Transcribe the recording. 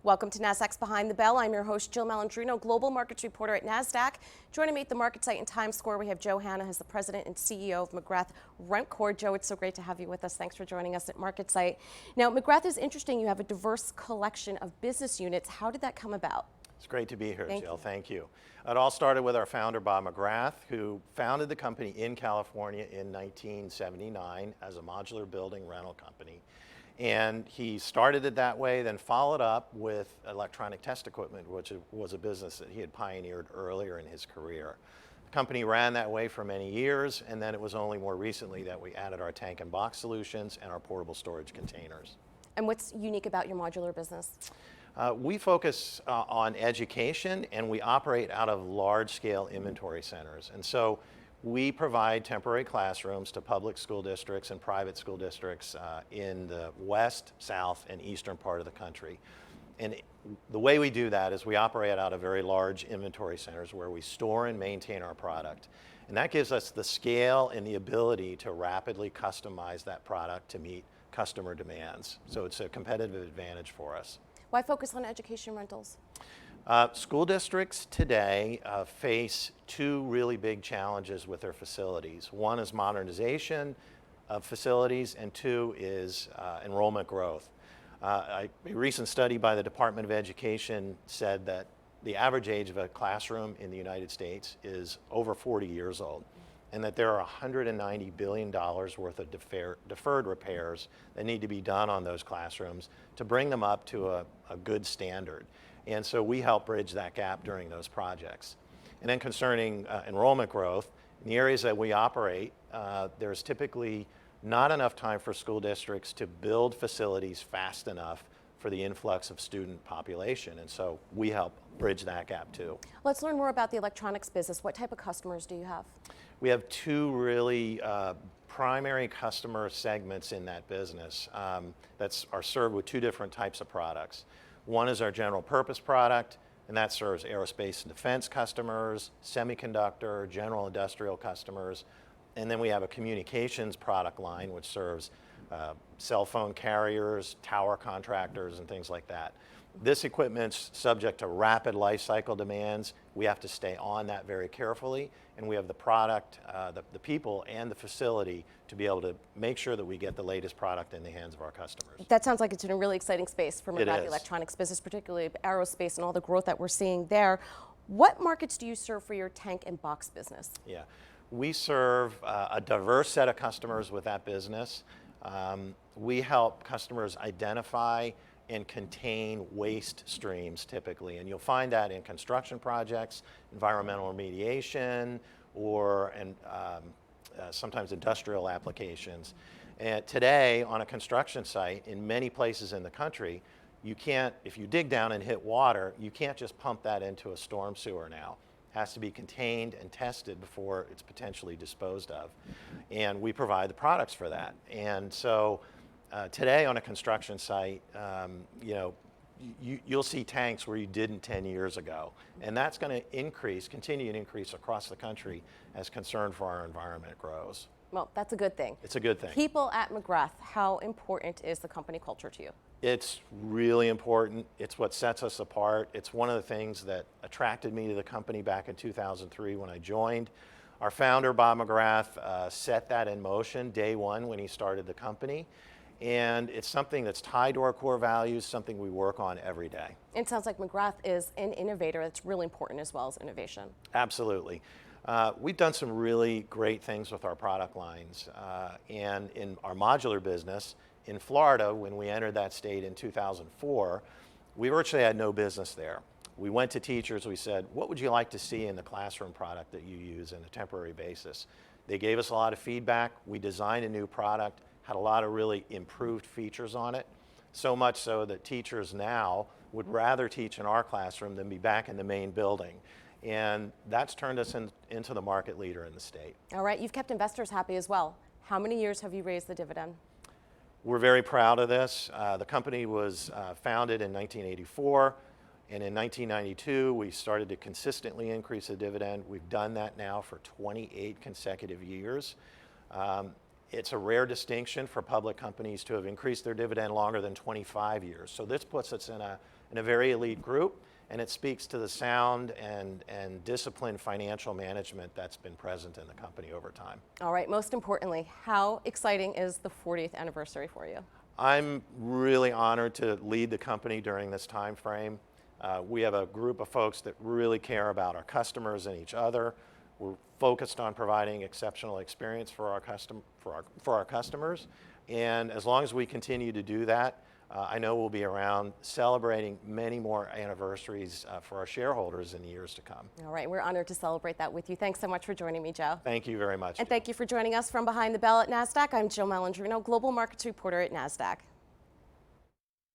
Welcome to Nasdaq's Behind the Bell. I'm your host, Jill Malandrino, Global Markets Reporter at Nasdaq. Joining me at the market site in Times Square, we have Joe Hanna, who's the President and CEO of McGrath RentCorp. Joe, it's so great to have you with us. Thanks for joining us at Market Site. Now, McGrath is interesting. You have a diverse collection of business units. How did that come about? It's great to be here, Jill. Thank you. It all started with our founder, Bob McGrath, who founded the company in California in 1979 as a modular building rental company. And he started it that way, then followed up with electronic test equipment, which was a business that he had pioneered earlier in his career. The company ran that way for many years, and then it was only more recently that we added our tank and box solutions and our portable storage containers. And what's unique about your modular business? We focus on education, and we operate out of large-scale inventory centers. And so we provide temporary classrooms to public school districts and private school districts in the west, south, and eastern part of the country. And the way we do that is we operate out of very large inventory centers where we store and maintain our product. And that gives us the scale and the ability to rapidly customize that product to meet customer demands. So it's a competitive advantage for us. Why focus on education rentals? School districts today face two really big challenges with their facilities. One is modernization of facilities, and two is enrollment growth. A recent study by the Department of Education said that the average age of a classroom in the United States is over 40 years old, and that there are $190 billion worth of deferred repairs that need to be done on those classrooms to bring them up to a good standard. And so we help bridge that gap during those projects. And then concerning enrollment growth, in the areas that we operate, there's typically not enough time for school districts to build facilities fast enough for the influx of student population. And so we help bridge that gap too. Let's learn more about the electronics business. What type of customers do you have? We have two really primary customer segments in that business that are served with two different types of products. One is our general purpose product, and that serves aerospace and defense customers, semiconductor, general industrial customers. And then we have a communications product line which serves cell phone carriers, tower contractors, and things like that. This equipment's subject to rapid life cycle demands. We have to stay on that very carefully, and we have the product, the people, and the facility to be able to make sure that we get the latest product in the hands of our customers. That sounds like it's in a really exciting space for McGrath electronics business, particularly aerospace and all the growth that we're seeing there. What markets do you serve for your tank and box business? Yeah, we serve a diverse set of customers with that business. We help customers identify and contain waste streams typically, and you'll find that in construction projects, environmental remediation, or sometimes industrial applications. And today on a construction site in many places in the country, you can't, if you dig down and hit water, you can't just pump that into a storm sewer now. It has to be contained and tested before it's potentially disposed of. And we provide the products for that. And so today on a construction site, you'll see tanks where you didn't 10 years ago. And that's going to continue to increase across the country as concern for our environment grows. Well, that's a good thing. It's a good thing. People at McGrath, how important is the company culture to you? It's really important. It's what sets us apart. It's one of the things that attracted me to the company back in 2003 when I joined. Our founder, Bob McGrath, set that in motion day one when he started the company. And it's something that's tied to our core values, something we work on every day. It sounds like McGrath is an innovator that's really important as well as innovation. Absolutely. We've done some really great things with our product lines. And in our modular business, in Florida, when we entered that state in 2004, we virtually had no business there. We went to teachers, we said, what would you like to see in the classroom product that you use on a temporary basis? They gave us a lot of feedback. We designed a new product, had a lot of really improved features on it, so much so that teachers now would rather teach in our classroom than be back in the main building. And that's turned us into the market leader in the state. All right, you've kept investors happy as well. How many years have you raised the dividend? We're very proud of this. The company was founded in 1984, and in 1992 we started to consistently increase the dividend. We've done that now for 28 consecutive years. It's a rare distinction for public companies to have increased their dividend longer than 25 years. So this puts us in in a very elite group, and it speaks to the sound and disciplined financial management that's been present in the company over time. All right, most importantly, how exciting is the 40th anniversary for you? I'm really honored to lead the company during this time frame. We have a group of folks that really care about our customers and each other. We're focused on providing exceptional experience for our customers, and as long as we continue to do that, I know we'll be around celebrating many more anniversaries for our shareholders in the years to come. All right, we're honored to celebrate that with you. Thanks so much for joining me, Joe. Thank you very much. And thank you for joining us from behind the bell at Nasdaq. I'm Jill Malandrino, Global Markets Reporter at Nasdaq.